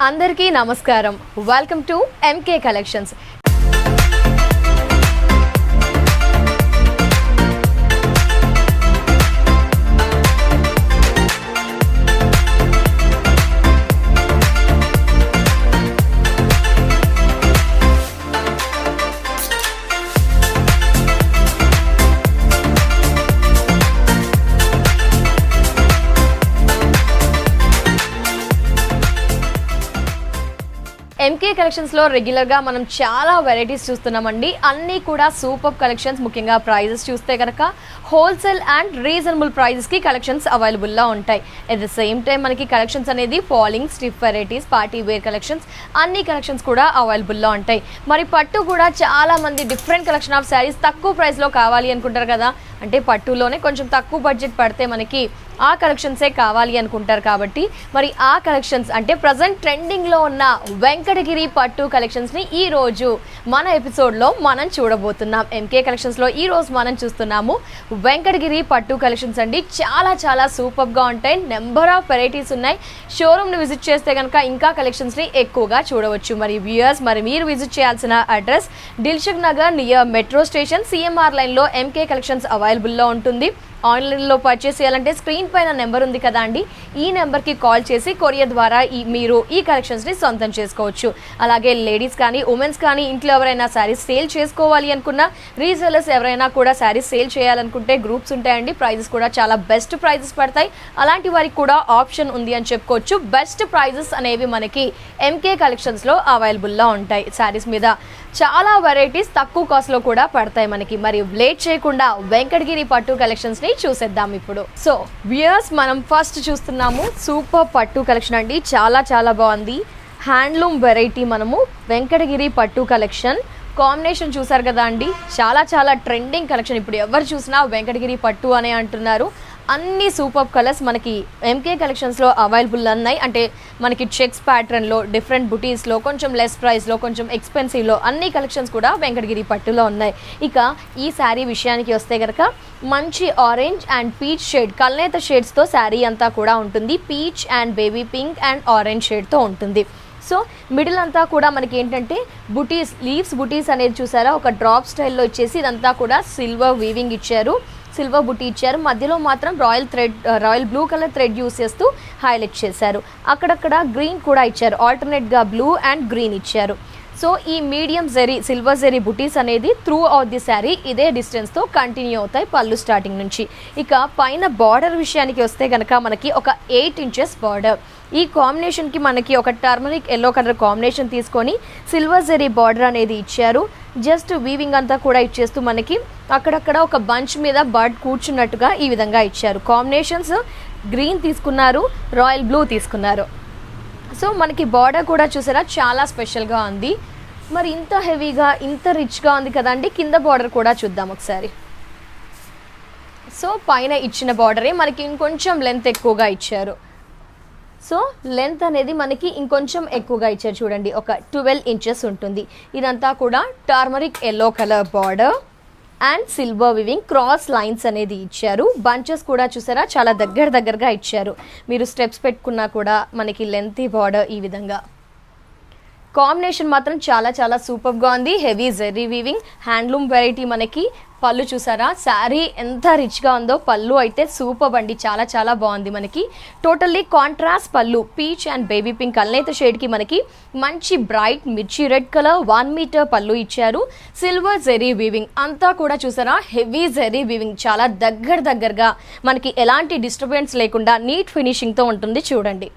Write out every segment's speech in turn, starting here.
అందరికీ నమస్కారం. Welcome to MK collections. ఎంకే కలెక్షన్స్లో రెగ్యులర్గా మనం చాలా వెరైటీస్ చూస్తున్నామండి. అన్నీ కూడా సూపర్ కలెక్షన్స్. ముఖ్యంగా ప్రైజెస్ చూస్తే కనుక హోల్సేల్ అండ్ రీజనబుల్ ప్రైజెస్కి కలెక్షన్స్ అవైలబుల్లో ఉంటాయి. ఎట్ ద సేమ్ టైం మనకి కలెక్షన్స్ అనేది falling stiff varieties, party wear collections, అన్ని కలెక్షన్స్ కూడా అవైలబుల్లో ఉంటాయి. మరి పట్టు కూడా చాలా మంది డిఫరెంట్ కలెక్షన్ ఆఫ్ శారీస్ తక్కువ ప్రైస్లో కావాలి అనుకుంటారు కదా. అంటే పట్టులోనే కొంచెం తక్కువ బడ్జెట్ పడితే మనకి ఆ కలెక్షన్సే కావాలి అనుకుంటారు. కాబట్టి మరి ఆ కలెక్షన్స్ అంటే ప్రజెంట్ ట్రెండింగ్లో ఉన్న వెంకటగిరి పట్టు కలెక్షన్స్ని ఈరోజు మన ఎపిసోడ్లో మనం చూడబోతున్నాం. ఎంకే కలెక్షన్స్లో ఈరోజు మనం చూస్తున్నాము వెంకటగిరి పట్టు కలెక్షన్స్ అండి. చాలా చాలా సూపర్గా ఉంటాయి. నెంబర్ ఆఫ్ వెరైటీస్ ఉన్నాయి. షోరూమ్ని విజిట్ చేస్తే కనుక ఇంకా కలెక్షన్స్ని ఎక్కువగా చూడవచ్చు. మరి వ్యూయర్స్, మరి మీరు విజిట్ చేయాల్సిన address Dilsukh Nagar near metro station, CMR లైన్లో ఎంకే కలెక్షన్స్ అవైలబుల్లో ఉంటుంది. ఆన్లైన్లో పర్చేస్ చేయాలంటే స్క్రీన్ పైన నెంబర్ ఉంది కదా అండి, ఈ నెంబర్కి కాల్ చేసి కొరియర్ ద్వారా మీరు ఈ కలెక్షన్స్ని సొంతం చేసుకోవచ్చు. అలాగే లేడీస్ కానీ ఉమెన్స్ కానీ ఇంట్లో ఎవరైనా శారీస్ సేల్ చేసుకోవాలి అనుకున్నా, రీసెలర్స్ ఎవరైనా కూడా శారీస్ సేల్ చేయాలనుకుంటే గ్రూప్స్ ఉంటాయండి. ప్రైజెస్ కూడా చాలా బెస్ట్ ప్రైజెస్ పడతాయి. అలాంటి వారికి కూడా ఆప్షన్ ఉంది అని చెప్పుకోవచ్చు. బెస్ట్ ప్రైజెస్ అనేవి మనకి ఎంకే కలెక్షన్స్లో అవైలబుల్లో ఉంటాయి. శారీస్ మీద చాలా వెరైటీస్ తక్కువ కాస్ట్లో కూడా పడతాయి మనకి. మరి లేట్ చేయకుండా వెంకటగిరి పట్టు కలెక్షన్స్ని చూసేద్దాం ఇప్పుడు. సో వ్యూయర్స్, మనం ఫస్ట్ చూస్తున్నాము సూపర్ పట్టు కలెక్షన్ అండి. చాలా చాలా బాగుంది. Handloom variety. మనము వెంకటగిరి పట్టు కలెక్షన్ కాంబినేషన్ చూసారు కదా అండి. చాలా చాలా ట్రెండింగ్ కలెక్షన్. ఇప్పుడు ఎవరు చూసినా వెంకటగిరి పట్టు అనే అంటున్నారు. అన్ని సూపర్ కలర్స్ మనకి ఎంకే కలెక్షన్స్లో అవైలబుల్ ఉన్నాయి. అంటే మనకి చెక్స్ ప్యాటర్న్లో, డిఫరెంట్ బుటీస్లో, కొంచెం లెస్ ప్రైస్లో, కొంచెం ఎక్స్పెన్సివ్లో అన్ని కలెక్షన్స్ కూడా వెంకటగిరి పట్టులో ఉన్నాయి. ఇక ఈ శారీ విషయానికి వస్తే కనుక మంచి ఆరెంజ్ అండ్ పీచ్ షేడ్, కల్నేత షేడ్స్తో శారీ అంతా కూడా ఉంటుంది. Peach and baby pink and orange షేడ్తో ఉంటుంది. సో మిడిల్ అంతా కూడా మనకి ఏంటంటే బుటీస్, లీవ్స్ బుటీస్ అనేది చూసారా, ఒక డ్రాప్ స్టైల్లో ఇచ్చేసి ఇదంతా కూడా సిల్వర్ వీవింగ్ ఇచ్చారు, సిల్వర్ బుటీ ఇచ్చారు. మధ్యలో మాత్రం royal blue colour thread use చేస్తూ హైలైట్ చేశారు. అక్కడక్కడ గ్రీన్ కూడా ఇచ్చారు. ఆల్టర్నేట్గా బ్లూ అండ్ గ్రీన్ ఇచ్చారు. సో ఈ మీడియం జెరీ, సిల్వర్ జెరీ బుటీస్ అనేది త్రూ అవుట్ ది శారీ ఇదే డిస్టెన్స్తో కంటిన్యూ అవుతాయి పళ్ళు స్టార్టింగ్ నుంచి. ఇక పైన బార్డర్ విషయానికి వస్తే కనుక మనకి ఒక 8 ఇంచెస్ బార్డర్. ఈ కాంబినేషన్కి మనకి ఒక టర్మరిక్ ఎల్లో కలర్ కాంబినేషన్ తీసుకొని సిల్వర్ జెరీ బార్డర్ అనేది ఇచ్చారు. జస్ట్ వీవింగ్ అంతా కూడా ఇచ్చేస్తూ మనకి అక్కడక్కడ ఒక బంచ్ మీద బర్డ్ కూర్చున్నట్టుగా ఈ విధంగా ఇచ్చారు. కాంబినేషన్స్ గ్రీన్ తీసుకున్నారు, రాయల్ బ్లూ తీసుకున్నారు. సో మనకి బార్డర్ కూడా చూసారా చాలా స్పెషల్గా ఉంది. మరి ఇంత హెవీగా, ఇంత రిచ్గా ఉంది కదండి. కింద బార్డర్ కూడా చూద్దాం ఒకసారి. సో పైన ఇచ్చిన బార్డరే మనకి ఇంకొంచెం లెంత్ ఎక్కువగా ఇచ్చారు. సో లెంత్ అనేది మనకి ఇంకొంచెం ఎక్కువగా ఇచ్చారు. చూడండి, ఒక 12 ఇంచెస్ ఉంటుంది. ఇదంతా కూడా turmeric yellow colour border and silver weaving cross lines అనేది ఇచ్చారు. బంచెస్ కూడా చూసారా చాలా దగ్గరగా ఇచ్చారు. మీరు స్టెప్స్ పెట్టుకున్నా కూడా మనకి లెంతీ బార్డర్ ఈ విధంగా. కాంబినేషన్ మాత్రం చాలా చాలా సూపర్గా ఉంది. Heavy Jerry weaving handloom variety. మనకి పళ్ళు చూసారా, శారీ ఎంత రిచ్గా ఉందో. పళ్ళు అయితే సూపర్ అండి, చాలా చాలా బాగుంది. మనకి టోటల్లీ కాంట్రాస్ట్ పళ్ళు, పీచ్ అండ్ బేబీ పింక్ కల్నేత షేడ్కి మనకి మంచి బ్రైట్ మిర్చి రెడ్ కలర్ 1 మీటర్ పళ్ళు ఇచ్చారు. సిల్వర్ జెరీ వీవింగ్ అంతా కూడా చూసారా, హెవీ జెరీ వీవింగ్. చాలా దగ్గరగా మనకి ఎలాంటి డిస్టర్బెన్స్ లేకుండా నీట్ ఫినిషింగ్తో ఉంటుంది. చూడండి.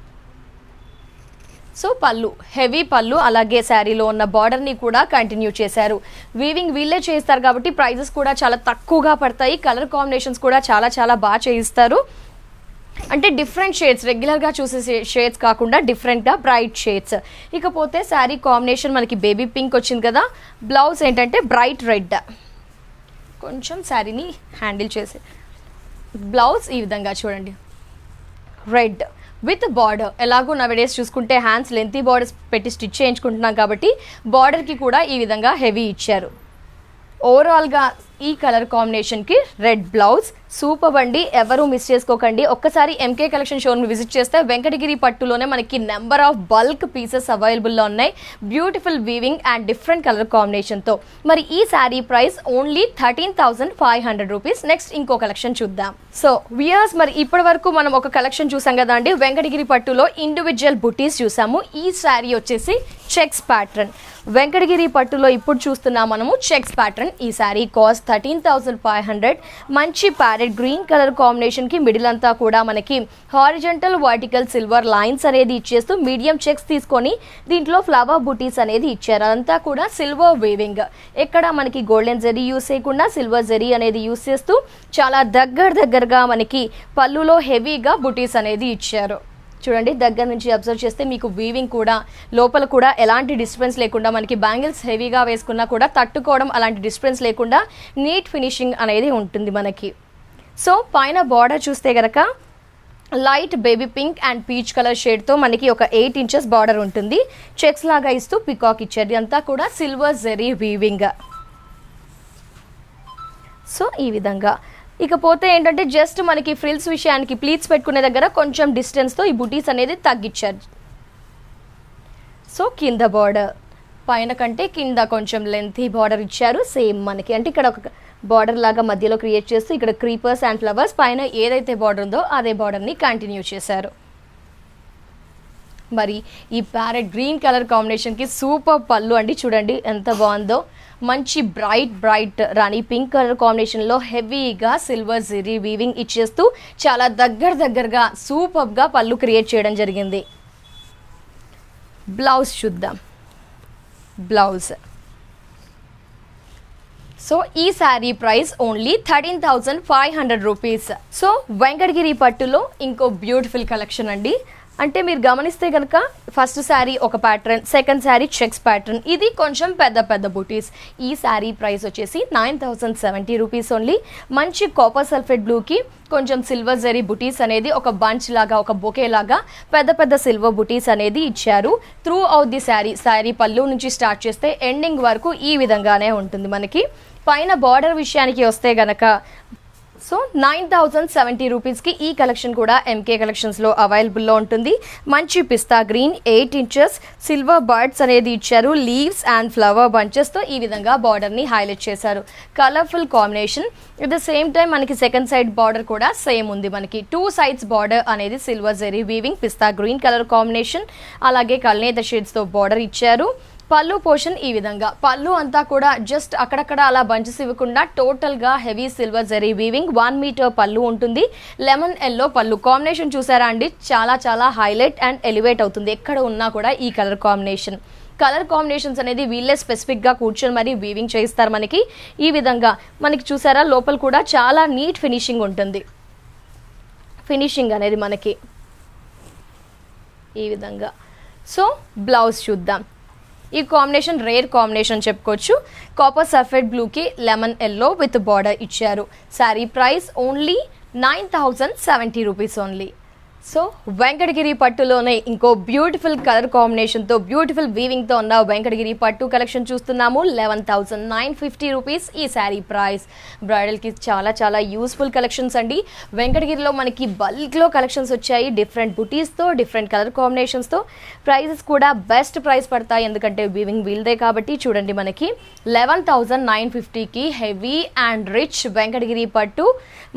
సో పళ్ళు, హెవీ పళ్ళు. అలాగే శారీలో ఉన్న బార్డర్ని కూడా కంటిన్యూ చేశారు. వీవింగ్ వీళ్ళే చేస్తారు కాబట్టి ప్రైజెస్ కూడా చాలా తక్కువగా పడతాయి. కలర్ కాంబినేషన్స్ కూడా చాలా చాలా బాగా చేయిస్తారు. అంటే డిఫరెంట్ షేడ్స్, రెగ్యులర్గా చూసే షేడ్స్ కాకుండా డిఫరెంట్గా బ్రైట్ షేడ్స్. ఇకపోతే శారీ కాంబినేషన్ మనకి బేబీ పింక్ వచ్చింది కదా. బ్లౌజ్ ఏంటంటే బ్రైట్ రెడ్. కొంచెం శారీని హ్యాండిల్ చేసే బ్లౌజ్ ఈ విధంగా చూడండి, రెడ్ విత్ బార్డర్. ఎలాగో నవడేస్ చూసుకుంటే హ్యాండ్స్ లెంతీ బార్డర్స్ పెట్టి స్టిచ్ చేయించుకుంటున్నాం కాబట్టి బార్డర్కి కూడా ఈ విధంగా హెవీ ఇచ్చారు. ఓవరాల్గా ఈ కలర్ కాంబినేషన్కి రెడ్ బ్లౌజ్. సూపర్ అండి, ఎవరు మిస్ చేసుకోకండి. ఒక్కసారి ఎంకే కలెక్షన్ షోరూమ్ విజిట్ చేస్తే వెంకటగిరి పట్టులోనే మనకి నెంబర్ ఆఫ్ బల్క్ పీసెస్ అవైలబుల్లో ఉన్నాయి. Beautiful weaving and different colour కాంబినేషన్తో. మరి ఈ sari price only 13,500 rupees. Next ఇంకో కలెక్షన్ చూద్దాం. సో వియర్స్, మరి ఇప్పటి వరకు మనం ఒక కలెక్షన్ చూసాం కదా అండి, వెంకటగిరి పట్టులో ఇండివిజువల్ బుటీస్ చూసాము. ఈ శారీ వచ్చేసి చెక్స్ ప్యాటర్న్. వెంకటగిరి పట్టులో ఇప్పుడు చూస్తున్నాం మనము చెక్స్ ప్యాటర్న్. ఈ శారీ కాస్ట్ 13,500. మంచి ప్యారెట్ గ్రీన్ కలర్ కాంబినేషన్కి మిడిల్ అంతా కూడా మనకి హారిజంటల్ వర్టికల్ సిల్వర్ లైన్స్ అనేది ఇచ్చేస్తూ మీడియం చెక్స్ తీసుకొని దీంట్లో ఫ్లవర్ బుటీస్ అనేది ఇచ్చారు. అదంతా కూడా సిల్వర్ వేవింగ్. ఎక్కడ మనకి గోల్డెన్ జరీ యూస్ చేయకుండా సిల్వర్ జరీ అనేది యూస్ చేస్తూ చాలా దగ్గరగా మనకి పళ్ళులో హెవీగా బుటీస్ అనేది ఇచ్చారు. చూడండి, దగ్గర నుంచి అబ్జర్వ్ చేస్తే మీకు వీవింగ్ కూడా లోపల కూడా ఎలాంటి డిస్టర్బెన్స్ లేకుండా, మనకి బ్యాంగిల్స్ హెవీగా వేసుకున్నా కూడా తట్టుకోవడం అలాంటి డిస్టర్బెన్స్ లేకుండా నీట్ ఫినిషింగ్ అనేది ఉంటుంది మనకి. సో పైన బార్డర్ చూస్తే కనుక light baby pink and peach colour షేడ్తో మనకి ఒక 8 ఇంచెస్ బార్డర్ ఉంటుంది. చెక్స్ లాగా ఇస్తూ పికాక్ ఇచ్చేది. అంతా కూడా సిల్వర్ జరీ వీవింగ్. సో ఈ విధంగా. ఇకపోతే ఏంటంటే జస్ట్ మనకి ఫ్రిల్స్ విషయానికి ప్లీట్స్ పెట్టుకునే దగ్గర కొంచెం డిస్టెన్స్తో ఈ బుటీస్ అనేది తగ్గించారు. సో కింద బార్డర్ పైన కంటే కింద కొంచెం లెంతీ బార్డర్ ఇచ్చారు. సేమ్ మనకి అంటే ఇక్కడ ఒక బార్డర్ లాగా మధ్యలో క్రియేట్ చేస్తూ ఇక్కడ క్రీపర్స్ అండ్ ఫ్లవర్స్, పైన ఏదైతే బార్డర్ ఉందో అదే బార్డర్ని కంటిన్యూ చేశారు. మరి ఈ ప్యారెట్ గ్రీన్ కలర్ కాంబినేషన్కి సూపర్ పళ్ళు అండి. చూడండి ఎంత బాగుందో. మంచి బ్రైట్ రాణి పింక్ కలర్ కాంబినేషన్లో హెవీగా సిల్వర్ జరీ వీవింగ్ ఇచ్చేస్తూ చాలా దగ్గరగా సూపర్గా పళ్ళు క్రియేట్ చేయడం జరిగింది. బ్లౌజ్ చూద్దాం. బ్లౌజ్. సో ఈ sari price only 13,500 rupees. So Venkatagiri పట్టులో ఇంకో బ్యూటిఫుల్ కలెక్షన్ అండి. అంటే మీరు గమనిస్తే కనుక ఫస్ట్ శారీ ఒక pattern, second sari checks pattern. ఇది కొంచెం పెద్ద బుటీస్. ఈ శారీ ప్రైస్ వచ్చేసి 9,070 రూపీస్ ఓన్లీ. మంచి కాపర్ సల్ఫేట్ బ్లూకి కొంచెం సిల్వర్ జరీ బుటీస్ అనేది ఒక బంచ్ లాగా, ఒక బొకే లాగా పెద్ద సిల్వర్ బుటీస్ అనేది ఇచ్చారు. త్రూ అవుట్ ది శారీ పళ్ళు నుంచి స్టార్ట్ చేస్తే ఎండింగ్ వరకు ఈ విధంగానే ఉంటుంది మనకి. పైన బార్డర్ విషయానికి వస్తే గనక సో 9,070 రూపీస్కి ఈ కలెక్షన్ కూడా ఎంకే కలెక్షన్స్లో అవైలబుల్లో ఉంటుంది. మంచి పిస్తా గ్రీన్ 8 ఇంచెస్ సిల్వర్ బర్డ్స్ అనేది ఇచ్చారు. లీవ్స్ అండ్ ఫ్లవర్ బంచెస్తో ఈ విధంగా బార్డర్ని హైలైట్ చేశారు. Colourful combination. At the same time మనకి సెకండ్ సైడ్ బార్డర్ కూడా సేమ్ ఉంది. మనకి 2 సైడ్స్ బార్డర్ అనేది సిల్వర్ జరీ వీవింగ్ పిస్తా గ్రీన్ కలర్ కాంబినేషన్, అలాగే కల్నేత షేడ్స్తో బార్డర్ ఇచ్చారు. పళ్ళు పోర్షన్ ఈ విధంగా. పళ్ళు అంతా కూడా జస్ట్ అక్కడక్కడ అలా బంచెస్ ఇవ్వకుండా టోటల్గా heavy silver zari weaving 1 metre పళ్ళు ఉంటుంది. లెమన్ ఎల్లో పళ్ళు కాంబినేషన్ చూసారా అండి, చాలా హైలైట్ అండ్ ఎలివేట్ అవుతుంది ఎక్కడ ఉన్నా కూడా ఈ కలర్ కాంబినేషన్స్ అనేది వీళ్ళే స్పెసిఫిక్గా కూర్చొని మరి వీవింగ్ చేయిస్తారు మనకి. ఈ విధంగా మనకి చూసారా లోపల కూడా చాలా నీట్ ఫినిషింగ్ ఉంటుంది. ఫినిషింగ్ అనేది మనకి ఈ విధంగా. సో బ్లౌజ్ చూద్దాం. ఈ కాంబినేషన్ రేర్ కాంబినేషన్ చెప్పుకోవచ్చు. కాపర్ సల్ఫేట్ బ్లూకి లెమన్ ఎల్లో విత్ బార్డర్ ఇచ్చారు. Sari price only 9,070 rupees only. So Venkatagiri పట్టులోనే ఇంకో బ్యూటిఫుల్ కలర్ కాంబినేషన్తో బ్యూటిఫుల్ వీవింగ్తో ఉన్న వెంకటగిరి పట్టు కలెక్షన్ చూస్తున్నాము. 11,950 రూపీస్ ఈ శారీ ప్రైస్. బ్రైడల్కి చాలా యూస్ఫుల్ కలెక్షన్స్ అండి. వెంకటగిరిలో మనకి బల్క్లో కలెక్షన్స్ వచ్చాయి. డిఫరెంట్ బుటీస్తో డిఫరెంట్ కలర్ కాంబినేషన్స్తో. ప్రైజెస్ కూడా బెస్ట్ ప్రైస్ పడతాయి ఎందుకంటే వీవింగ్ వీల్దే కాబట్టి. చూడండి మనకి 11,950కి హెవీ అండ్ రిచ్ వెంకటగిరి పట్టు.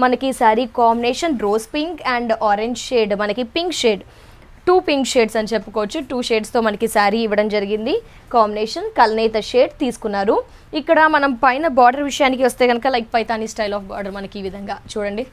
మనకి sari combination rose pink and orange shade, మనకి పింక్ షేడ్, 2 పింక్ షేడ్స్ అని చెప్పుకోవచ్చు. 2 షేడ్స్తో మనకి శారీ ఇవ్వడం జరిగింది. కాంబినేషన్ కల్నేత షేడ్ తీసుకున్నారు. ఇక్కడ మనం పైన బార్డర్ విషయానికి వస్తే కనుక like Paithani style of border మనకి ఈ విధంగా చూడండి.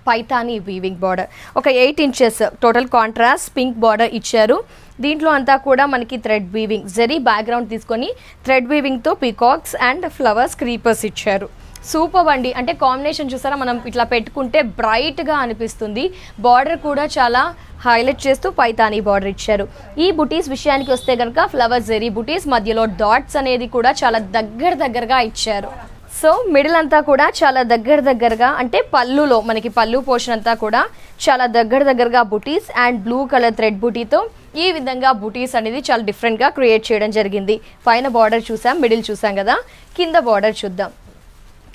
పైతానీ వీవింగ్ బార్డర్ ఒక 8 inches total contrast pink border ఇచ్చారు. దీంట్లో అంతా కూడా మనకి థ్రెడ్ వీవింగ్ జరీ బ్యాక్గ్రౌండ్ తీసుకొని థ్రెడ్ వీవింగ్తో పీకాక్స్ అండ్ ఫ్లవర్స్ క్రీపర్స్ ఇచ్చారు. సూపర్ అండి. అంటే కాంబినేషన్ చూసారా, మనం ఇట్లా పెట్టుకుంటే బ్రైట్గా అనిపిస్తుంది. బార్డర్ కూడా చాలా హైలైట్ చేస్తూ పైతానీ బార్డర్ ఇచ్చారు. ఈ బుటీస్ విషయానికి వస్తే కనుక ఫ్లవర్ జెరీ బుటీస్, మధ్యలో డాట్స్ అనేది కూడా చాలా దగ్గరగా ఇచ్చారు. సో మిడిల్ అంతా కూడా చాలా దగ్గరగా అంటే పళ్ళులో మనకి పళ్ళు పోర్షన్ అంతా కూడా చాలా దగ్గరగా బుటీస్ అండ్ బ్లూ కలర్ థ్రెడ్ బుటీతో ఈ విధంగా బుటీస్ అనేది చాలా డిఫరెంట్గా క్రియేట్ చేయడం జరిగింది. పైన బార్డర్ చూసాం, మిడిల్ చూసాం కదా, కింద బార్డర్ చూద్దాం.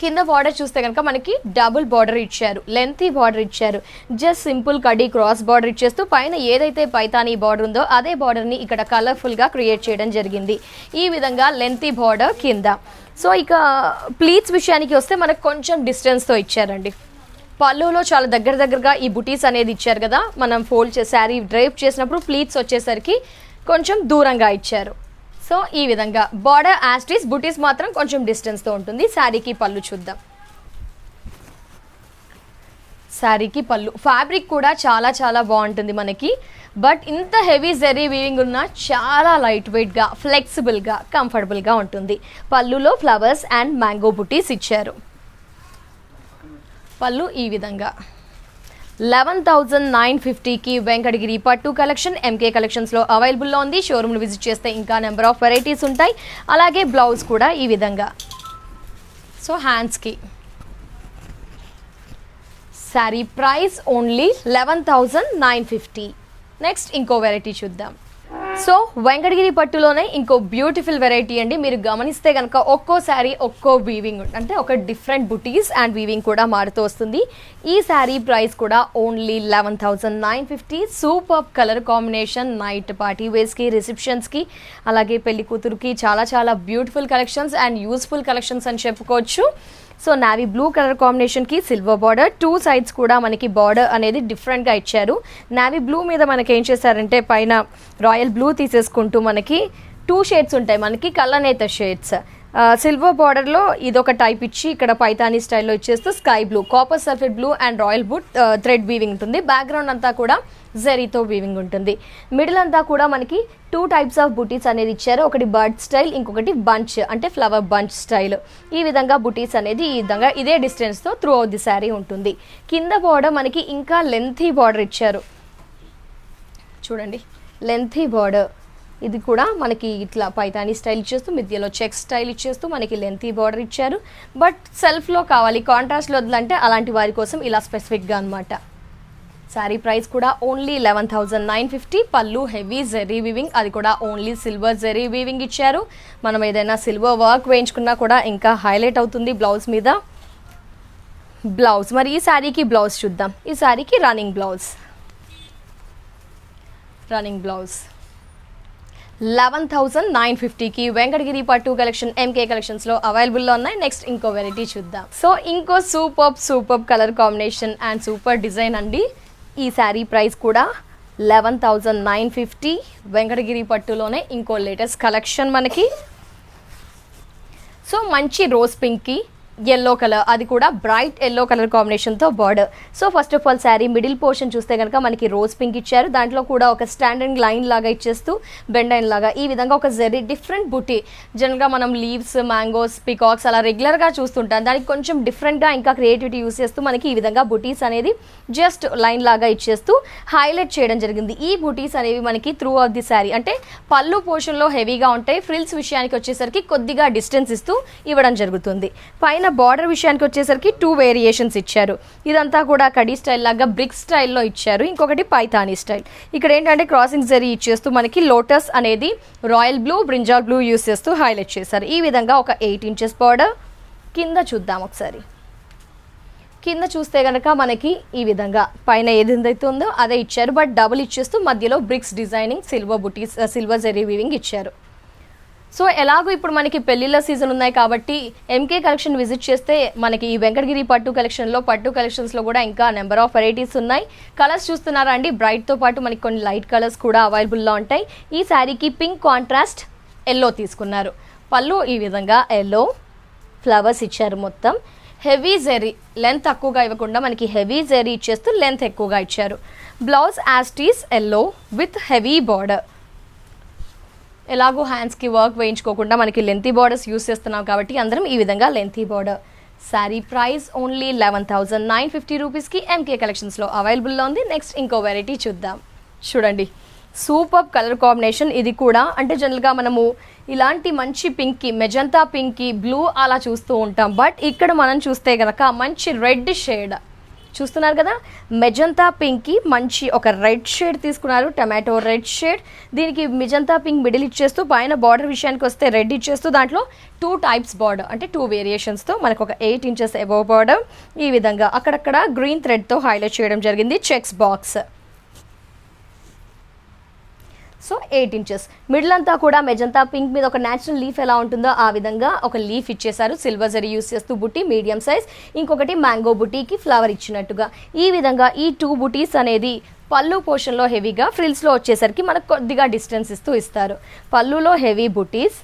కింద బార్డర్ చూస్తే కనుక మనకి డబుల్ బార్డర్ ఇచ్చారు, లెంతీ బార్డర్ ఇచ్చారు. జస్ట్ సింపుల్ కడ్డీ క్రాస్ బార్డర్ ఇచ్చేస్తూ పైన ఏదైతే పైతానీ బార్డర్ ఉందో అదే బార్డర్ని ఇక్కడ కలర్ఫుల్గా క్రియేట్ చేయడం జరిగింది. ఈ విధంగా లెంతీ బార్డర్ కింద. సో ఇక ప్లీట్స్ విషయానికి వస్తే మనకు కొంచెం డిస్టెన్స్తో ఇచ్చారండి. పళ్ళులో చాలా దగ్గరగా ఈ బుటీస్ అనేది ఇచ్చారు కదా, మనం ఫోల్డ్ శారీ డ్రైప్ చేసినప్పుడు ప్లీట్స్ వచ్చేసరికి కొంచెం దూరంగా ఇచ్చారు. సో ఈ విధంగా బార్డర్ యాస్టీస్, బుటీస్ మాత్రం కొంచెం డిస్టెన్స్తో ఉంటుంది. శారీకి పళ్ళు చూద్దాం. శారీకి పళ్ళు ఫ్యాబ్రిక్ కూడా చాలా బాగుంటుంది మనకి. బట్ ఇంత హెవీ జరీ వీవింగ్ ఉన్న చాలా లైట్ వెయిట్గా, ఫ్లెక్సిబుల్గా, కంఫర్టబుల్గా ఉంటుంది. పళ్ళులో ఫ్లవర్స్ అండ్ మ్యాంగో బుటీస్ ఇచ్చారు. పళ్ళు ఈ విధంగా 11,950కి వెంకటగిరి పట్టు కలెక్షన్ ఎంకే కలెక్షన్స్లో అవైలబుల్లో ఉంది. షోరూమ్ను విజిట్ చేస్తే ఇంకా నెంబర్ ఆఫ్ వెరైటీస్ ఉంటాయి. అలాగే బ్లౌజ్ కూడా ఈ విధంగా. సో హ్యాండ్స్కి శారీ ప్రైస్ ఓన్లీ 11,950. నెక్స్ట్ ఇంకో వెరైటీ చూద్దాం. సో వెంకటగిరి పట్టులోనే ఇంకో బ్యూటిఫుల్ వెరైటీ అండి. మీరు గమనిస్తే కనుక ఒక్కో శారీ ఒక్కో వీవింగ్, అంటే ఒక డిఫరెంట్ బుటీస్ అండ్ వీవింగ్ కూడా మారుతూ వస్తుంది. ఈ శారీ ప్రైస్ కూడా only 11,950. Super colour combination, night party వేస్కి, రిసెప్షన్స్కి, అలాగే పెళ్లి కూతురుకి చాలా beautiful collections and useful collections అని చెప్పుకోవచ్చు. సో నావీ బ్లూ కలర్ కాంబినేషన్కి సిల్వర్ బార్డర్, 2 సైడ్స్ కూడా మనకి బార్డర్ అనేది డిఫరెంట్గా ఇచ్చారు. నావీ బ్లూ మీద మనకి ఏం చేశారంటే పైన రాయల్ బ్లూ తీసేసుకుంటూ మనకి 2 షేడ్స్ ఉంటాయి, మనకి కళ్ళనేత షేడ్స్. సిల్వర్ బార్డర్లో ఇదొక టైప్ ఇచ్చి ఇక్కడ పైతానీ స్టైల్లో ఇచ్చేస్తూ sky blue, copper sulphate blue and royal blue thread weaving ఉంటుంది. బ్యాక్గ్రౌండ్ అంతా కూడా జరీతో వీవింగ్ ఉంటుంది. మిడిల్ అంతా కూడా మనకి 2 టైప్స్ ఆఫ్ బుటీస్ అనేది ఇచ్చారు. ఒకటి బర్డ్ స్టైల్, ఇంకొకటి బంచ్ అంటే ఫ్లవర్ బంచ్ స్టైల్. ఈ విధంగా బుటీస్ అనేది ఈ విధంగా ఇదే డిస్టెన్స్తో త్రూ అవుట్ ది శారీ ఉంటుంది. కింద బార్డర్ మనకి ఇంకా లెంతీ బార్డర్ ఇచ్చారు. చూడండి, లెంతీ బార్డర్. ఇది కూడా మనకి ఇట్లా పైతానీ స్టైల్ ఇచ్చేస్తూ మధ్యలో చెక్ స్టైల్ ఇచ్చేస్తూ మనకి లెంతీ బార్డర్ ఇచ్చారు. బట్ సెల్ఫ్లో కావాలి, కాంట్రాస్ట్లో వద్దంటే అలాంటి వారి కోసం ఇలా స్పెసిఫిక్గా అనమాట. శారీ ప్రైస్ కూడా ఓన్లీ 11,950. పళ్ళు హెవీ జెరీ వీవింగ్, అది కూడా ఓన్లీ సిల్వర్ జెరీ వీవింగ్ ఇచ్చారు. మనం ఏదైనా సిల్వర్ వర్క్ వేయించుకున్నా కూడా ఇంకా హైలైట్ అవుతుంది బ్లౌజ్ మీద. బ్లౌజ్ మరి ఈ శారీకి బ్లౌజ్ చూద్దాం. ఈ శారీకి రన్నింగ్ బ్లౌజ్ 11,950కి వెంకటగిరి పట్టు కలెక్షన్ ఎంకే కలెక్షన్స్లో అవైలబుల్లో ఉన్నాయి. నెక్స్ట్ ఇంకో వెరైటీ చూద్దాం. సో ఇంకో super colour combination and super design అండి. ఈ శారీ ప్రైస్ కూడా 11,950. వెంకటగిరి పట్టులోనే ఇంకో లేటెస్ట్ కలెక్షన్ మనకి. సో మంచి రోజ్ పింక్కి ఎల్లో కలర్, అది కూడా బ్రైట్ ఎల్లో కలర్ కాంబినేషన్తో border. So first of all sari middle portion చూస్తే కనుక మనకి రోజ్ పింక్ ఇచ్చారు. దాంట్లో కూడా ఒక స్టాండర్డ్ లైన్ లాగా ఇచ్చేస్తూ బెండ్ లైన్ లాగా ఈ విధంగా ఒక జెరీ డిఫరెంట్ బుటీ. జనరల్గా మనం లీవ్స్, మ్యాంగోస్, పికాక్స్ అలా రెగ్యులర్గా చూస్తుంటాం. దానికి కొంచెం డిఫరెంట్గా ఇంకా క్రియేటివిటీ యూస్ చేస్తూ మనకి ఈ విధంగా బుటీస్ అనేది జస్ట్ లైన్ లాగా ఇచ్చేస్తూ హైలైట్ చేయడం జరిగింది. ఈ బుటీస్ అనేవి మనకి త్రూ అవుట్ ది శారీ, అంటే పళ్ళు పోర్షన్లో హెవీగా ఉంటాయి. ఫ్రిల్స్ విషయానికి వచ్చేసరికి కొద్దిగా డిస్టెన్స్ ఇస్తూ ఇవ్వడం జరుగుతుంది. పైన బార్డర్ విషయానికి వచ్చేసరికి 2 వేరియేషన్స్ ఇచ్చారు. ఇదంతా కూడా కడీ స్టైల్ లాగా బ్రిక్ స్టైల్లో ఇచ్చారు. ఇంకొకటి పైతానీ స్టైల్. ఇక్కడ ఏంటంటే క్రాసింగ్ జరీ ఇచ్చేస్తూ మనకి లోటస్ అనేది royal blue, brinjal blue use చేస్తూ హైలైట్ చేశారు. ఈ విధంగా ఒక 8 ఇంచెస్ బార్డర్. కింద చూద్దాం ఒకసారి. కింద చూస్తే కనుక మనకి ఈ విధంగా పైన ఏదైతే ఉందో అదే ఇచ్చారు, బట్ డబుల్ ఇచ్చేస్తూ మధ్యలో బ్రిక్స్ డిజైనింగ్, సిల్వర్ బుటీస్, సిల్వర్ జరీ వీవింగ్ ఇచ్చారు. సో ఎలాగో ఇప్పుడు మనకి పెళ్లిళ్ళ సీజన్ ఉన్నాయి కాబట్టి ఎంకే కలెక్షన్ విజిట్ చేస్తే మనకి ఈ వెంకటగిరి పట్టు కలెక్షన్స్లో కూడా ఇంకా నెంబర్ ఆఫ్ వెరైటీస్ ఉన్నాయి. కలర్స్ చూస్తున్నారా అండి? బ్రైట్తో పాటు మనకి కొన్ని లైట్ కలర్స్ కూడా అవైలబుల్లో ఉంటాయి. ఈ శారీకి పింక్ కాంట్రాస్ట్ ఎల్లో తీసుకున్నారు. పళ్ళు ఈ విధంగా ఎల్లో ఫ్లవర్స్ ఇచ్చారు. మొత్తం హెవీ జెరీ, లెంత్ తక్కువగా ఇవ్వకుండా మనకి హెవీ జెరీ ఇచ్చేస్తూ లెంత్ ఎక్కువగా ఇచ్చారు. బ్లౌజ్ యాస్టీస్ ఎల్లో విత్ హెవీ బార్డర్. ఎలాగో హ్యాండ్స్కి వర్క్ వేయించుకోకుండా మనకి లెంతీ బార్డర్స్ యూస్ చేస్తున్నాం కాబట్టి అందరం ఈ విధంగా lengthy border. Sari price only 11,950 రూపీస్కి ఎంకే కలెక్షన్స్లో అవైలబుల్లో ఉంది. నెక్స్ట్ ఇంకో వెరైటీ చూద్దాం. చూడండి, సూపర్ కలర్ కాంబినేషన్. ఇది కూడా అంటే జనరల్గా మనము ఇలాంటి మంచి పింక్కి, మెజంతా పింక్కి బ్లూ అలా చూస్తూ ఉంటాం. బట్ ఇక్కడ మనం చూస్తే కనుక మంచి రెడ్ షేడ్, చూస్తున్నారు కదా, మెజంతా పింక్కి మంచి ఒక రెడ్ షేడ్ తీసుకున్నారు, టమాటో రెడ్ షేడ్. దీనికి మెజంతా పింక్ మిడిల్ ఇచ్చేస్తూ పైన బార్డర్ విషయానికి వస్తే రెడ్ ఇచ్చేస్తూ దాంట్లో 2 టైప్స్ బార్డర్ అంటే 2 వేరియేషన్స్తో మనకు ఒక 8 ఇంచెస్ అబోవ్ బార్డర్. ఈ విధంగా అక్కడక్కడ గ్రీన్ థ్రెడ్తో హైలైట్ చేయడం జరిగింది. Checks box. So 8 inches middle అంతా కూడా మెజంతా పింక్ మీద ఒక న్యాచురల్ లీఫ్ ఎలా ఉంటుందో ఆ విధంగా ఒక లీఫ్ ఇచ్చేసారు. సిల్వర్ జరీ యూస్ చేస్తూ బుట్టి మీడియం సైజ్, ఇంకొకటి మ్యాంగో బుటీకి ఫ్లవర్ ఇచ్చినట్టుగా. ఈ విధంగా ఈ 2 బుటీస్ అనేది పళ్ళు పోర్షన్లో హెవీగా, ఫ్రిల్స్లో వచ్చేసరికి మనకు కొద్దిగా డిస్టెన్స్ ఇస్తారు. పళ్ళులో హెవీ బుటీస్,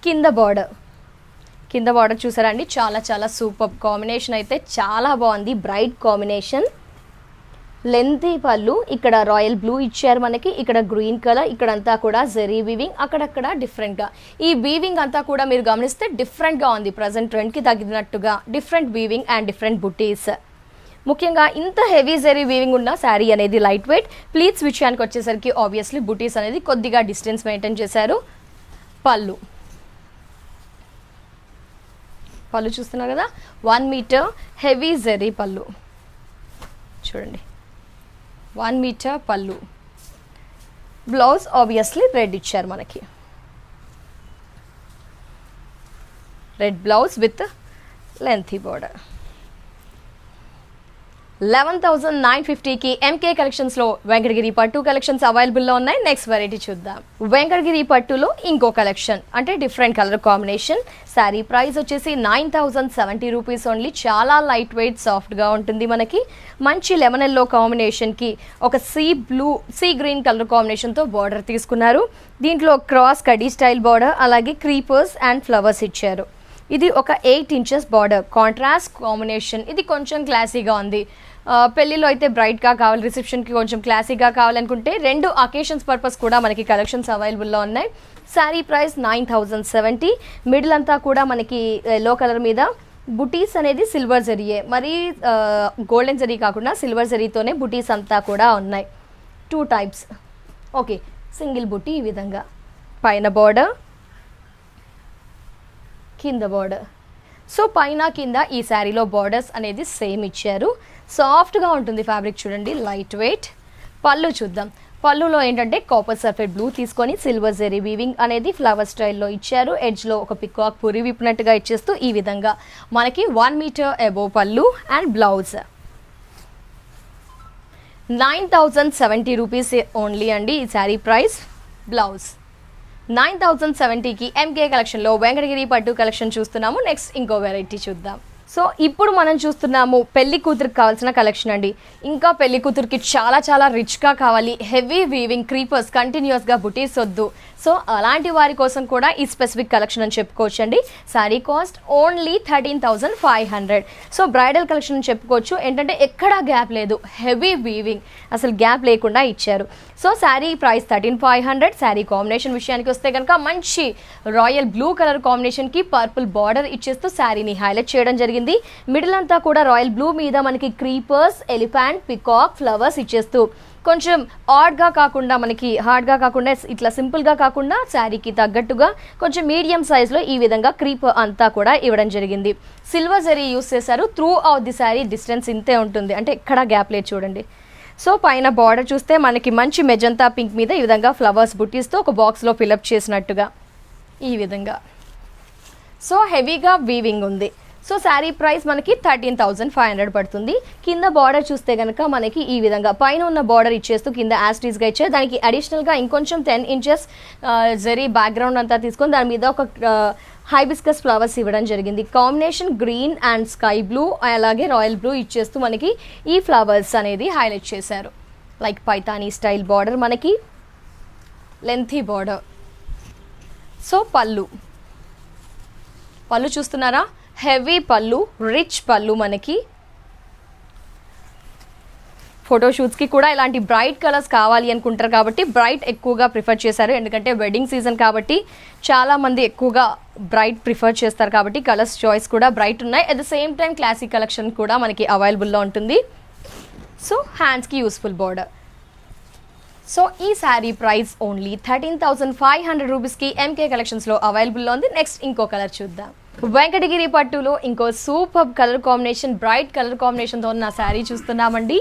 కింద బార్డర్ చూసారా అండి, చాలా చాలా సూపర్ కాంబినేషన్, అయితే చాలా బాగుంది. బ్రైట్ కాంబినేషన్, లెంతీ పళ్ళు. ఇక్కడ రాయల్ బ్లూ ఇచ్చారు మనకి, ఇక్కడ గ్రీన్ కలర్, ఇక్కడంతా కూడా జెరీ వీవింగ్, అక్కడక్కడ డిఫరెంట్గా. ఈ వీవింగ్ అంతా కూడా మీరు గమనిస్తే డిఫరెంట్గా ఉంది. ప్రజెంట్ ట్రెండ్కి తగినట్టుగా డిఫరెంట్ వీవింగ్ అండ్ డిఫరెంట్ బుటీస్. ముఖ్యంగా ఇంత హెవీ జెరీ వీవింగ్ ఉన్న శారీ అనేది లైట్ వెయిట్. ప్లీట్స్ విషయానికి వచ్చేసరికి ఆబ్వియస్లీ బుటీస్ అనేది కొద్దిగా డిస్టెన్స్ మెయింటైన్ చేశారు. పళ్ళు చూస్తున్నారు కదా, 1 మీటర్ హెవీ జెరీ పళ్ళు చూడండి, 1 మీటర్ పళ్ళు. బ్లౌజ్ ఆబ్వియస్లీ రెడ్ ఇచ్చారు మనకి, red blouse with lengthy border. 11,950కి ఎంకే కలెక్షన్స్లో వెంకటగిరి పట్టు కలెక్షన్స్ అవైలబుల్లో ఉన్నాయి. నెక్స్ట్ వెరైటీ చూద్దాం. వెంకటగిరి పట్టులో ఇంకో కలెక్షన్ అంటే different colour combination. Sari price వచ్చేసి 9,070 రూపీస్ ఓన్లీ. చాలా లైట్ వెయిట్, సాఫ్ట్గా ఉంటుంది. మనకి మంచి లెమన్ ఎల్లో కాంబినేషన్కి ఒక సీ గ్రీన్ కలర్ కాంబినేషన్తో బార్డర్ తీసుకున్నారు. దీంట్లో క్రాస్ కడీ స్టైల్ బార్డర్, అలాగే క్రీపర్స్ అండ్ ఫ్లవర్స్ ఇచ్చారు. ఇది ఒక 8 ఇంచెస్ బార్డర్, కాంట్రాస్ట్ కాంబినేషన్. ఇది కొంచెం క్లాసీగా ఉంది. పెళ్ళిలో అయితే బ్రైట్గా కావాలి, రిసెప్షన్కి కొంచెం క్లాసీగా కావాలనుకుంటే 2 అకేషన్స్ పర్పస్ కూడా మనకి కలెక్షన్స్ అవైలబుల్లో ఉన్నాయి. శారీ ప్రైస్ 9,070. మిడిల్ అంతా కూడా మనకి ఎల్లో కలర్ మీద బుటీస్ అనేది సిల్వర్ జరీయే, మరీ గోల్డెన్ జరీ కాకుండా సిల్వర్ జరీతోనే బుటీస్ అంతా కూడా ఉన్నాయి. 2 టైప్స్. ఓకే, సింగిల్ బుటీ ఈ విధంగా, పైన బార్డర్, కింద బార్డర్. సో పైన కింద ఈ శారీలో బార్డర్స్ అనేది సేమ్ ఇచ్చారు. సాఫ్ట్గా ఉంటుంది ఫ్యాబ్రిక్ చూడండి, లైట్ వెయిట్. పళ్ళు చూద్దాం. పళ్ళులో ఏంటంటే కాపర్ సల్ఫేట్ బ్లూ తీసుకొని సిల్వర్ జెరీ వీవింగ్ అనేది ఫ్లవర్ స్టైల్లో ఇచ్చారు. ఎడ్జ్లో ఒక పికాక్ పురి విప్పినట్టుగా ఇచ్చేస్తూ ఈ విధంగా మనకి 1 మీటర్ అబోవ్ పళ్ళు అండ్ బ్లౌజ్. 9,070 రూపీస్ ఓన్లీ అండి ఈ శారీ ప్రైస్. బ్లౌజ్ 9,070కి ఎంకే కలెక్షన్లో వెంకటగిరి పట్టు కలెక్షన్ చూస్తున్నాము. నెక్స్ట్ ఇంకో వెరైటీ చూద్దాం. సో ఇప్పుడు మనం చూస్తున్నాము పెళ్లి కూతురికి కావాల్సిన కలెక్షన్ అండి. ఇంకా పెళ్లి కూతురికి చాలా చాలా రిచ్గా కావాలి, హెవీ వీవింగ్, క్రీపర్స్, కంటిన్యూస్గా బుటీస్ వద్దు. సో అలాంటి వారి కోసం కూడా ఈ స్పెసిఫిక్ కలెక్షన్ అని చెప్పుకోవచ్చు అండి. Sari cost only 13,500. So bridal collection అని చెప్పుకోవచ్చు. ఏంటంటే ఎక్కడా గ్యాప్ లేదు, హెవీ వీవింగ్, అసలు గ్యాప్ లేకుండా ఇచ్చారు. So sari price 13,500. Sari combination విషయానికి వస్తే కనుక మంచి రాయల్ బ్లూ కలర్ కాంబినేషన్కి పర్పుల్ బార్డర్ ఇచ్చేస్తూ శారీని హైలైట్ చేయడం జరిగింది. మిడిల్ అంతా కూడా రాయల్ బ్లూ మీద మనకి క్రీపర్స్, ఎలిఫెంట్, పికాక్, ఫ్లవర్స్ ఇచ్చేస్తూ కొంచెం ఆడ్గా కాకుండా, మనకి హార్డ్గా కాకుండా, ఇట్లా సింపుల్గా కాకుండా శారీకి తగ్గట్టుగా కొంచెం మీడియం సైజ్లో ఈ విధంగా క్రీపర్ అంతా కూడా ఇవ్వడం జరిగింది. సిల్వర్ జరీ యూస్ చేశారు. Through out the sari distance ఇంతే ఉంటుంది, అంటే ఎక్కడా గ్యాప్ లేదు చూడండి. సో పైన బార్డర్ చూస్తే మనకి మంచి మెజంతా పింక్ మీద ఈ విధంగా ఫ్లవర్స్ బుట్టీస్తో ఒక బాక్స్లో ఫిలప్ చేసినట్టుగా ఈ విధంగా. సో హెవీగా వీవింగ్ ఉంది. సో శారీ ప్రైస్ మనకి 13,500 పడుతుంది. కింద బార్డర్ చూస్తే కనుక మనకి ఈ విధంగా పైన ఉన్న బార్డర్ ఇచ్చేస్తూ కింద యాస్టీస్గా ఇచ్చారు. దానికి అడిషనల్గా ఇంకొంచెం 10 ఇంచెస్ జరీ బ్యాక్గ్రౌండ్ అంతా తీసుకొని దాని మీద ఒక హైబిస్కస్ ఫ్లవర్స్ ఇవ్వడం జరిగింది. Combination green and sky blue, అలాగే రాయల్ బ్లూ ఇచ్చేస్తూ మనకి ఈ ఫ్లవర్స్ అనేది హైలైట్ చేశారు. లైక్ పైతానీ స్టైల్ బార్డర్, మనకి లెంతీ బార్డర్. సో పళ్ళు చూస్తున్నారా, హెవీ పళ్ళు, రిచ్ పళ్ళు. మనకి ఫోటోషూట్స్కి కూడా ఇలాంటి బ్రైట్ కలర్స్ కావాలి అనుకుంటారు కాబట్టి బ్రైట్ ఎక్కువగా ప్రిఫర్ చేశారు. ఎందుకంటే వెడ్డింగ్ సీజన్ కాబట్టి చాలామంది ఎక్కువగా బ్రైట్ ప్రిఫర్ చేస్తారు కాబట్టి కలర్స్ చాయిస్ కూడా బ్రైట్ ఉన్నాయి. At the same time classic collection కూడా మనకి అవైలబుల్లో ఉంటుంది. సో హ్యాండ్స్కి యూస్ఫుల్ బార్డర్. సో ఈ శారీ ప్రైస్ ఓన్లీ 13,500 రూపీస్కి ఎంకే కలెక్షన్స్లో అవైలబుల్లో ఉంది. నెక్స్ట్ ఇంకో కలర్ చూద్దాం. వెంకటగిరి పట్టులో ఇంకో super colour combination, bright colour కాంబినేషన్తో ఉన్న శారీ చూస్తున్నామండి.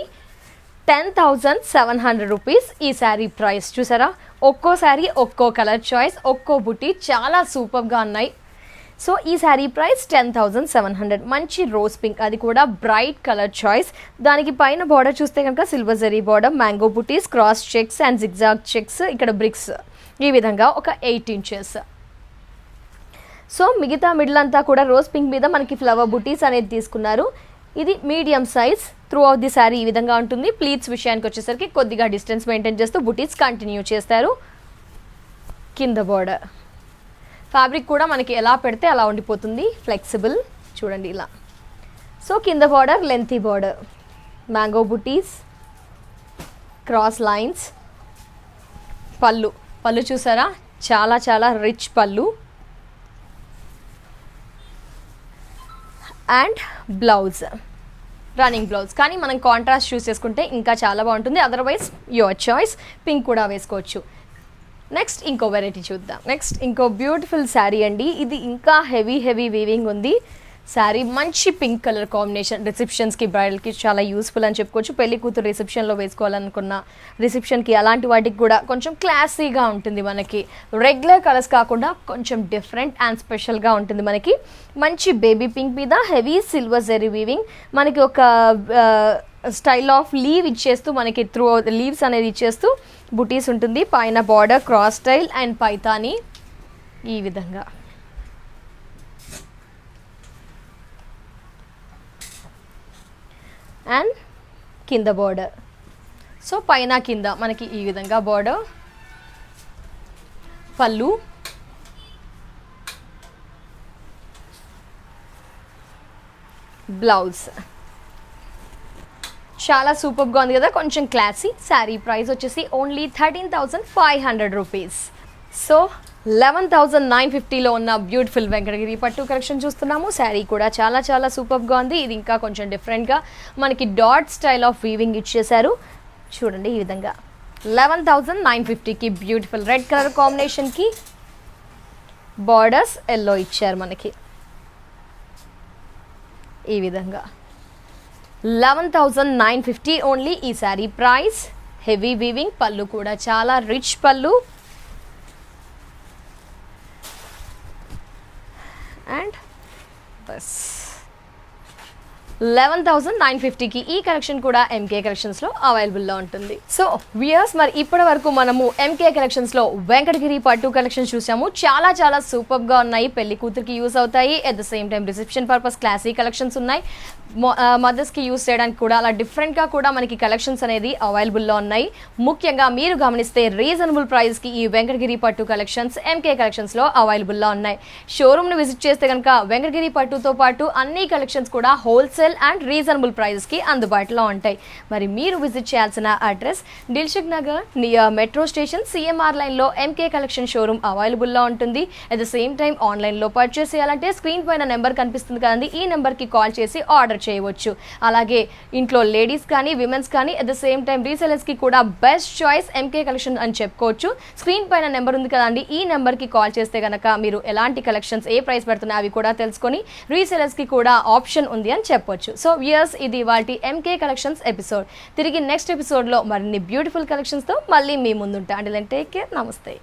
10,700 రూపీస్ ఈ శారీ ప్రైస్. చూసారా, ఒక్కో శారీ ఒక్కో కలర్ చాయిస్, ఒక్కో బుట్టి చాలా సూపర్గా ఉన్నాయి. సో ఈ శారీ ప్రైస్ 10,700. మంచి రోజ్ పింక్, అది కూడా బ్రైట్ కలర్ చాయిస్. దానికి పైన బార్డర్ చూస్తే కనుక silver zari border, mango buttis, cross checks and zigzag checks, ఇక్కడ బ్రిక్స్ ఈ విధంగా ఒక 8 ఇంచెస్. సో మిగతా మిడిల్ అంతా కూడా రోజ్ పింక్ మీద మనకి ఫ్లవర్ బుటీస్ అనేది తీసుకున్నారు. ఇది medium size. Through of the sari ఈ విధంగా ఉంటుంది. ప్లీట్స్ విషయానికి వచ్చేసరికి కొద్దిగా డిస్టెన్స్ మెయింటైన్ చేస్తూ బుటీస్ కంటిన్యూ చేస్తారు. కింద బార్డర్ ఫ్యాబ్రిక్ కూడా మనకి ఎలా పెడితే అలా ఉండిపోతుంది, ఫ్లెక్సిబుల్. చూడండి ఇలా. సో కింద బార్డర్ లెంతీ బార్డర్, మ్యాంగో బుటీస్, క్రాస్ లైన్స్. పళ్ళు చూసారా, చాలా చాలా రిచ్ పళ్ళు. And blouse, running blouse. కానీ మనం కాంట్రాస్ట్ చూస్ చేసుకుంటే ఇంకా చాలా బాగుంటుంది. అదర్వైజ్ యువర్ చాయిస్, పింక్ కూడా వేసుకోవచ్చు. నెక్స్ట్ ఇంకో వెరైటీ చూద్దాం. నెక్స్ట్ ఇంకో బ్యూటిఫుల్ శారీ అండి. ఇది ఇంకా హెవీ వీవింగ్ ఉంది శారీ. మంచి పింక్ కలర్ కాంబినేషన్. రిసెప్షన్స్కి, బ్రైడల్కి చాలా యూస్ఫుల్ అని చెప్పుకోవచ్చు. పెళ్లి కూతురు రిసెప్షన్లో వేసుకోవాలనుకున్న, రిసెప్షన్కి అలాంటి వాటికి కూడా కొంచెం క్లాసీగా ఉంటుంది. మనకి రెగ్యులర్ కలర్స్ కాకుండా కొంచెం డిఫరెంట్ అండ్ స్పెషల్గా ఉంటుంది. మనకి మంచి బేబీ పింక్ మీద హెవీ సిల్వర్ జెరీ వీవింగ్. మనకి ఒక స్టైల్ ఆఫ్ లీవ్ ఇచ్చేస్తూ, మనకి త్రూ లీవ్స్ అనేది ఇచ్చేస్తూ బుటీస్ ఉంటుంది. పైన border cross style and Paithani ఈ విధంగా. అండ్ కింద బార్డర్. సో పైన కింద మనకి ఈ విధంగా బార్డర్. పళ్ళు, బ్లౌజ్. చాలా సూపర్గా ఉంది కదా, కొంచెం క్లాసీ. శారీ ప్రైస్ వచ్చేసి ఓన్లీ 13,500 రూపీస్. సో 11,950లో ఉన్న బ్యూటిఫుల్ వెంకటగిరి పట్టు కలెక్షన్ చూస్తున్నాము. శారీ కూడా చాలా చాలా సూపర్గా ఉంది. ఇది ఇంకా కొంచెం డిఫరెంట్గా మనకి డాట్ స్టైల్ ఆఫ్ వీవింగ్ ఇచ్చేసారు. చూడండి ఈ విధంగా. 11,950కి బ్యూటిఫుల్ రెడ్ కలర్ కాంబినేషన్కి బార్డర్స్ ఎల్లో ఇచ్చారు మనకి ఈ విధంగా. 11,950 ఓన్లీ ఈ శారీ ప్రైస్. హెవీ వీవింగ్, పళ్ళు కూడా చాలా రిచ్ పళ్ళు. అండ్ బస్ 11,950కి ఈ కలెక్షన్ కూడా ఎంకే కలెక్షన్స్లో అవైలబుల్లో ఉంటుంది. సో వ్యూయర్స్, మరి ఇప్పటి వరకు మనము ఎంకే కలెక్షన్స్లో వెంకటగిరి పట్టు కలెక్షన్స్ చూసాము. చాలా చాలా సూపర్గా ఉన్నాయి. పెళ్లి కూతురికి యూస్ అవుతాయి. At the same time reception purpose classy collections ఉన్నాయి. మదర్స్కి యూస్ చేయడానికి కూడా అలా డిఫరెంట్గా కూడా మనకి కలెక్షన్స్ అనేది అవైలబుల్లో ఉన్నాయి. ముఖ్యంగా మీరు గమనిస్తే రీజనబుల్ ప్రైస్కి ఈ వెంకటగిరి పట్టు కలెక్షన్స్ ఎంకే కలెక్షన్స్లో అవైలబుల్లో ఉన్నాయి. షోరూమ్ని విజిట్ చేస్తే కనుక వెంకటగిరి పట్టుతో పాటు అన్ని కలెక్షన్స్ కూడా హోల్సేల్ అండ్ రీజనబుల్ ప్రైస్కి అందుబాటులో ఉంటాయి. మరి మీరు విజిట్ చేయాల్సిన address Dilsukh Nagar near metro station, CMR లైన్లో ఎంకే కలెక్షన్ షోరూమ్ అవైలబుల్లో ఉంటుంది. అట్ ద సేమ్ టైం ఆన్లైన్లో పర్చేస్ చేయాలంటే స్క్రీన్ పైన నెంబర్ కనిపిస్తుంది కదండి, ఈ నెంబర్కి కాల్ చేసి ఆర్డర్ చేయవచ్చు. అలాగే ఇంట్లో లేడీస్ కానీ విమెన్స్ కానీ అట్ ద సేమ్ టైం రీసెలర్స్కి కూడా బెస్ట్ చాయిస్ ఎంకే కలెక్షన్ అని చెప్పుకోవచ్చు. స్క్రీన్ పైన నెంబర్ ఉంది కదండి, ఈ నెంబర్కి కాల్ చేస్తే కనుక మీరు ఎలాంటి కలెక్షన్స్ ఏ ప్రైస్ పడుతున్నాయి అవి కూడా తెలుసుకొని రీసెలర్స్కి కూడా ఆప్షన్ ఉంది అని చెప్పొచ్చు. సో వ్యూయర్స్, ఇది వాటి ఎంకే కలెక్షన్స్ ఎపిసోడ్. తిరిగి నెక్స్ట్ ఎపిసోడ్లో మరిన్ని బ్యూటిఫుల్ కలెక్షన్స్తో మళ్ళీ మీ ముందుంటా. అండ్ టేక్ కేర్, నమస్తే.